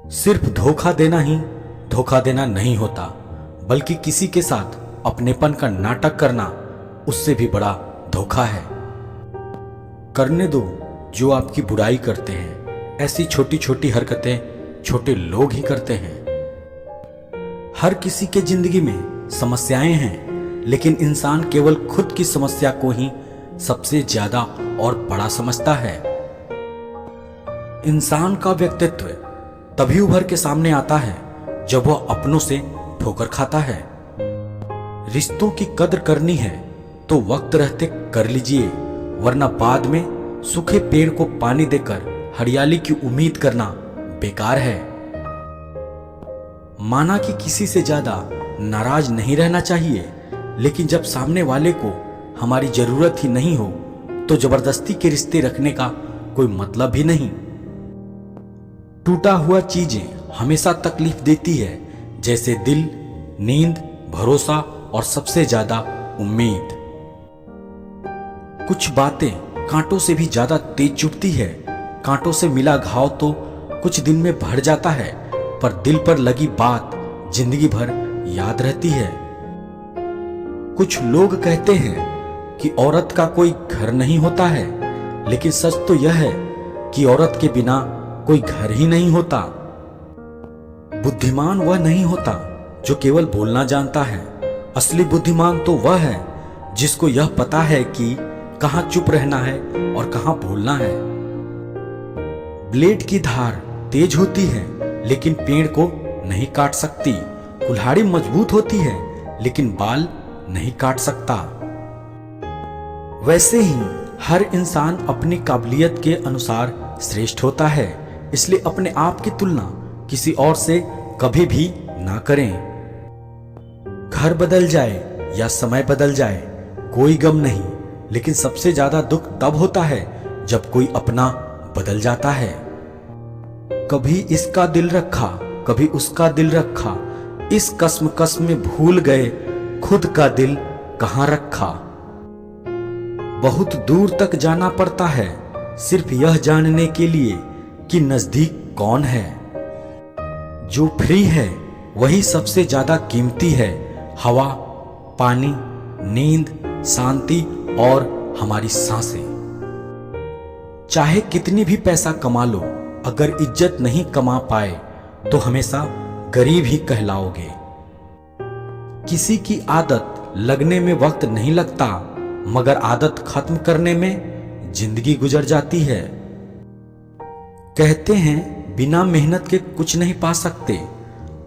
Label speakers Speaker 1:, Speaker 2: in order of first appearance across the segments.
Speaker 1: सिर्फ धोखा देना ही धोखा देना नहीं होता, बल्कि किसी के साथ अपनेपन का नाटक करना उससे भी बड़ा धोखा है। करने दो जो आपकी बुराई करते हैं। ऐसी छोटी छोटी हरकतें छोटे लोग ही करते हैं। हर किसी के जिंदगी में समस्याएं हैं, लेकिन इंसान केवल खुद की समस्या को ही सबसे ज्यादा और बड़ा समझता है। इंसान का व्यक्तित्व तभी उभर के सामने आता है जब वह अपनों से ठोकर खाता है। रिश्तों की कद्र करनी है तो वक्त रहते कर लीजिए, वरना बाद में सूखे पेड़ को पानी देकर हरियाली की उम्मीद करना बेकार है। माना कि किसी से ज्यादा नाराज नहीं रहना चाहिए, लेकिन जब सामने वाले को हमारी जरूरत ही नहीं हो तो जबरदस्ती के रिश्ते रखने का कोई मतलब भी नहीं। टूटा हुआ चीजें हमेशा तकलीफ देती है, जैसे दिल, नींद, भरोसा और सबसे ज्यादा उम्मीद। कुछ बातें कांटों से भी ज्यादा तेज चुभती है। कांटों से मिला घाव तो कुछ दिन में भर जाता है, पर दिल पर लगी बात जिंदगी भर याद रहती है। कुछ लोग कहते हैं कि औरत का कोई घर नहीं होता है, लेकिन सच तो यह है कि औरत के बिना कोई घर ही नहीं होता। बुद्धिमान वह नहीं होता जो केवल बोलना जानता है। असली बुद्धिमान तो वह है जिसको यह पता है कि कहां चुप रहना है और कहां बोलना है। ब्लेड की धार तेज होती है, लेकिन पेड़ को नहीं काट सकती। कुल्हाड़ी मजबूत होती है, लेकिन बाल नहीं काट सकता। वैसे ही हर इंसान अपनी काबिलियत के अनुसार श्रेष्ठ होता है, इसलिए अपने आप की तुलना किसी और से कभी भी ना करें। घर बदल जाए या समय बदल जाए कोई गम नहीं, लेकिन सबसे ज्यादा दुख तब होता है जब कोई अपना बदल जाता है। कभी इसका दिल रखा, कभी उसका दिल रखा, इस कसम में भूल गए खुद का दिल कहां रखा। बहुत दूर तक जाना पड़ता है सिर्फ यह जानने के लिए कि नजदीक कौन है। जो फ्री है वही सबसे ज्यादा कीमती है। हवा, पानी, नींद, शांति और हमारी सांसें। चाहे कितनी भी पैसा कमा लो, अगर इज्जत नहीं कमा पाए तो हमेशा गरीब ही कहलाओगे। किसी की आदत लगने में वक्त नहीं लगता, मगर आदत खत्म करने में जिंदगी गुजर जाती है। कहते हैं बिना मेहनत के कुछ नहीं पा सकते।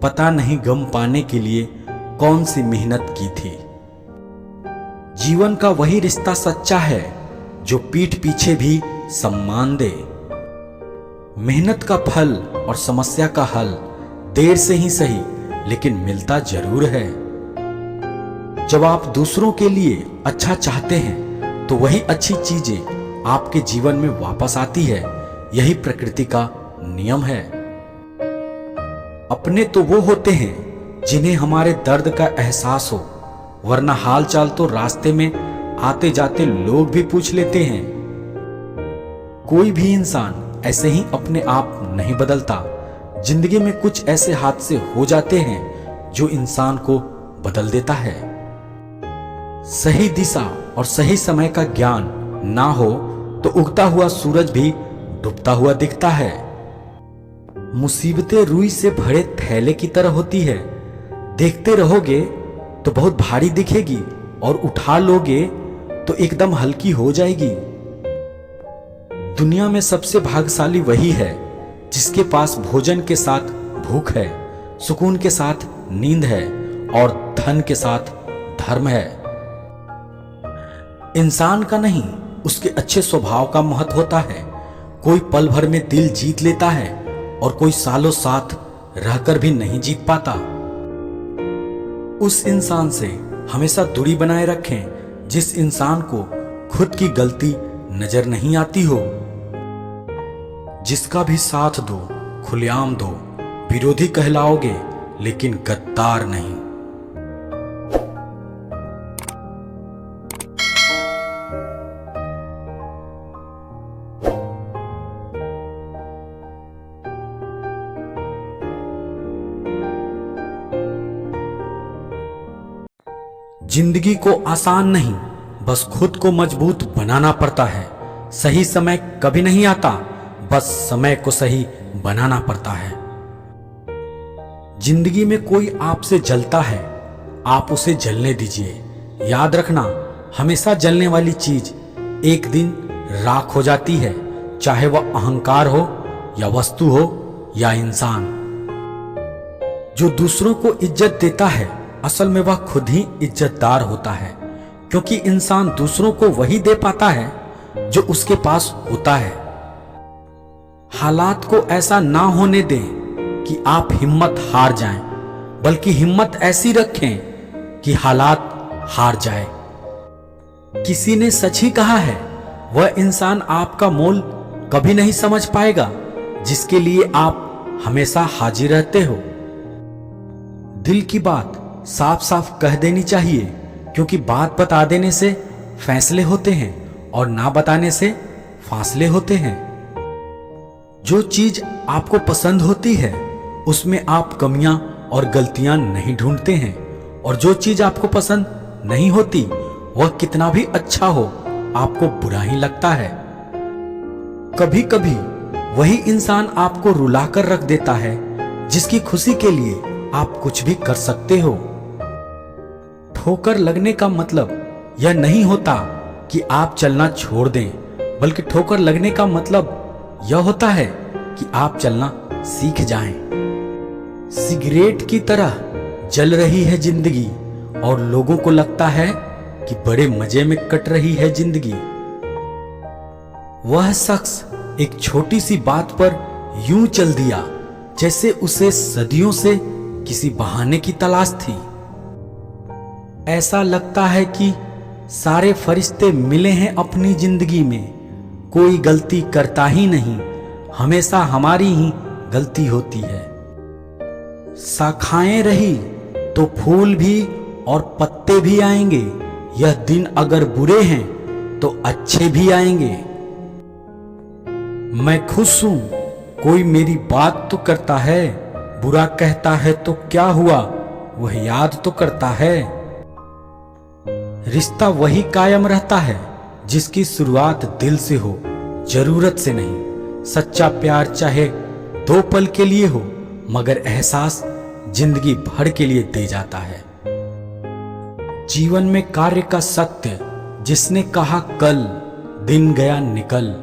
Speaker 1: पता नहीं गम पाने के लिए कौन सी मेहनत की थी। जीवन का वही रिश्ता सच्चा है जो पीठ पीछे भी सम्मान दे। मेहनत का फल और समस्या का हल देर से ही सही, लेकिन मिलता जरूर है। जब आप दूसरों के लिए अच्छा चाहते हैं तो वही अच्छी चीजें आपके जीवन में वापस आती है। यही प्रकृति का नियम है। अपने तो वो होते हैं जिन्हें हमारे दर्द का एहसास हो, वरना हाल चाल तो रास्ते में आते जाते लोग भी पूछ लेते हैं। कोई भी इंसान ऐसे ही अपने आप नहीं बदलता। जिंदगी में कुछ ऐसे हादसे हो जाते हैं जो इंसान को बदल देता है। सही दिशा और सही समय का ज्ञान ना हो तो उगता हुआ सूरज भी डूबता हुआ दिखता है। मुसीबतें रुई से भरे थैले की तरह होती है। देखते रहोगे तो बहुत भारी दिखेगी और उठा लोगे तो एकदम हल्की हो जाएगी। दुनिया में सबसे भाग्यशाली वही है जिसके पास भोजन के साथ भूख है, सुकून के साथ नींद है और धन के साथ धर्म है। इंसान का नहीं, उसके अच्छे स्वभाव का महत्व होता है। कोई पल भर में दिल जीत लेता है और कोई सालों साथ रहकर भी नहीं जीत पाता। उस इंसान से हमेशा दूरी बनाए रखें जिस इंसान को खुद की गलती नजर नहीं आती हो। जिसका भी साथ दो, खुलेआम दो, विरोधी कहलाओगे लेकिन गद्दार नहीं। जिंदगी को आसान नहीं, बस खुद को मजबूत बनाना पड़ता है। सही समय कभी नहीं आता, बस समय को सही बनाना पड़ता है। जिंदगी में कोई आपसे जलता है, आप उसे जलने दीजिए। याद रखना, हमेशा जलने वाली चीज एक दिन राख हो जाती है, चाहे वह अहंकार हो या वस्तु हो या इंसान। जो दूसरों को इज्जत देता है, असल में वह खुद ही इज्जतदार होता है, क्योंकि इंसान दूसरों को वही दे पाता है जो उसके पास होता है। हालात को ऐसा ना होने दें कि आप हिम्मत हार जाएं, बल्कि हिम्मत ऐसी रखें कि हालात हार जाए। किसी ने सच ही कहा है, वह इंसान आपका मोल कभी नहीं समझ पाएगा जिसके लिए आप हमेशा हाजिर रहते हो। दिल की बात साफ साफ कह देनी चाहिए, क्योंकि बात बता देने से फैसले होते हैं और ना बताने से फासले होते हैं। जो चीज आपको पसंद होती है, उसमें आप कमियां और गलतियां नहीं ढूंढते हैं, और जो चीज आपको पसंद नहीं होती, वह कितना भी अच्छा हो, आपको बुरा ही लगता है। कभी कभी वही इंसान आपको रुलाकर रख देता है, जिसकी खुशी के लिए आप कुछ भी कर सकते हो। ठोकर लगने का मतलब यह नहीं होता कि आप चलना छोड़ दें, बल्कि ठोकर लगने का मतलब यह होता है कि आप चलना सीख जाएं। सिगरेट की तरह जल रही है जिंदगी, और लोगों को लगता है कि बड़े मजे में कट रही है जिंदगी। वह शख्स एक छोटी सी बात पर यूं चल दिया जैसे उसे सदियों से किसी बहाने की तलाश थी। ऐसा लगता है कि सारे फरिश्ते मिले हैं अपनी जिंदगी में, कोई गलती करता ही नहीं, हमेशा हमारी ही गलती होती है। शाखाएं रही तो फूल भी और पत्ते भी आएंगे, यह दिन अगर बुरे हैं तो अच्छे भी आएंगे। मैं खुश हूं, कोई मेरी बात तो करता है, बुरा कहता है तो क्या हुआ, वह याद तो करता है। रिश्ता वही कायम रहता है जिसकी शुरुआत दिल से हो, जरूरत से नहीं। सच्चा प्यार चाहे 2 पल के लिए हो, मगर एहसास जिंदगी भर के लिए दे जाता है। जीवन में कार्य का सत्य, जिसने कहा कल, दिन गया निकल,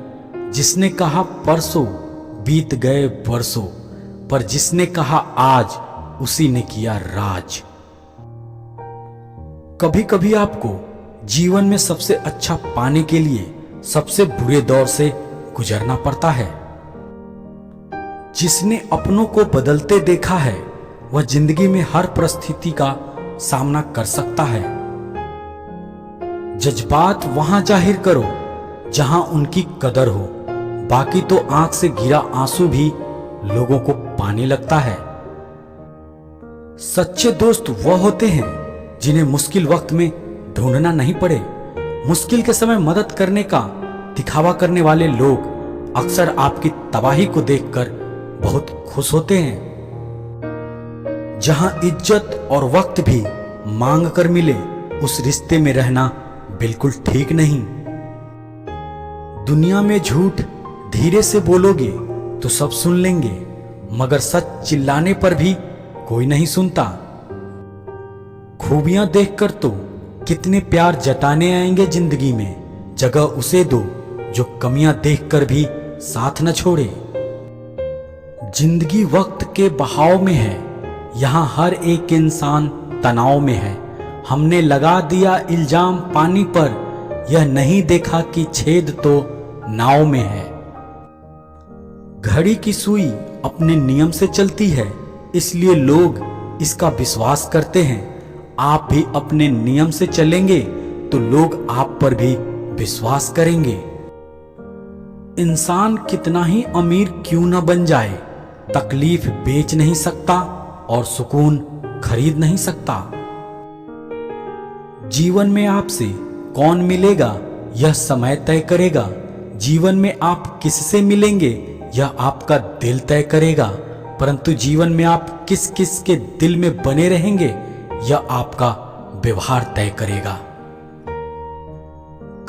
Speaker 1: जिसने कहा परसों, बीत गए बरसों, पर जिसने कहा आज, उसी ने किया राज। कभी कभी आपको जीवन में सबसे अच्छा पाने के लिए सबसे बुरे दौर से गुजरना पड़ता है। जिसने अपनों को बदलते देखा है, वह जिंदगी में हर परिस्थिति का सामना कर सकता है। जज्बात वहां जाहिर करो जहां उनकी कदर हो, बाकी तो आंख से गिरा आंसू भी लोगों को पानी लगता है। सच्चे दोस्त वह होते हैं जिन्हें मुश्किल वक्त में ढूंढना नहीं पड़े। मुश्किल के समय मदद करने का दिखावा करने वाले लोग अक्सर आपकी तबाही को देखकर बहुत खुश होते हैं। जहां इज्जत और वक्त भी मांग कर मिले, उस रिश्ते में रहना बिल्कुल ठीक नहीं। दुनिया में झूठ धीरे से बोलोगे तो सब सुन लेंगे, मगर सच चिल्लाने पर भी कोई नहीं सुनता। खूबियां देखकर तो कितने प्यार जताने आएंगे जिंदगी में, जगह उसे दो जो कमियां देखकर भी साथ न छोड़े। जिंदगी वक्त के बहाव में है, यहां हर एक इंसान तनाव में है। हमने लगा दिया इल्जाम पानी पर, यह नहीं देखा कि छेद तो नाव में है। घड़ी की सुई अपने नियम से चलती है, इसलिए लोग इसका विश्वास करते हैं। आप भी अपने नियम से चलेंगे तो लोग आप पर भी विश्वास करेंगे। इंसान कितना ही अमीर क्यों न बन जाए, तकलीफ बेच नहीं सकता और सुकून खरीद नहीं सकता। जीवन में आपसे कौन मिलेगा यह समय तय करेगा। जीवन में आप किससे मिलेंगे यह आपका दिल तय करेगा, परंतु जीवन में आप किस किस के दिल में बने रहेंगे यह आपका व्यवहार तय करेगा।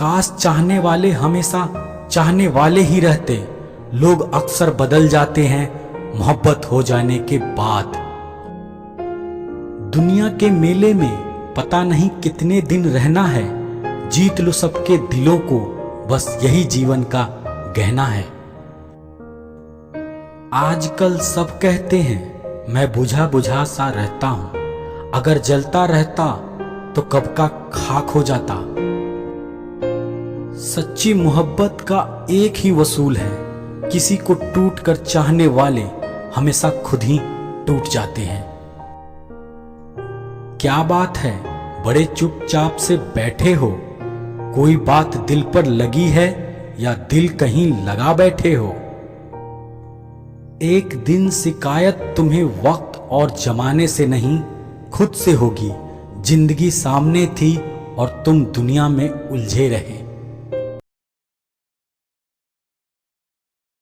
Speaker 1: काश चाहने वाले हमेशा चाहने वाले ही रहते, लोग अक्सर बदल जाते हैं मोहब्बत हो जाने के बाद। दुनिया के मेले में पता नहीं कितने दिन रहना है, जीत लो सबके दिलों को, बस यही जीवन का गहना है। आजकल सब कहते हैं मैं बुझा बुझा सा रहता हूं, अगर जलता रहता तो कब का खाक हो जाता। सच्ची मोहब्बत का एक ही वसूल है, किसी को टूट कर चाहने वाले हमेशा खुद ही टूट जाते हैं। क्या बात है बड़े चुपचाप से बैठे हो, कोई बात दिल पर लगी है या दिल कहीं लगा बैठे हो। एक दिन शिकायत तुम्हें वक्त और जमाने से नहीं खुद से होगी, जिंदगी सामने थी और तुम दुनिया में उलझे रहे।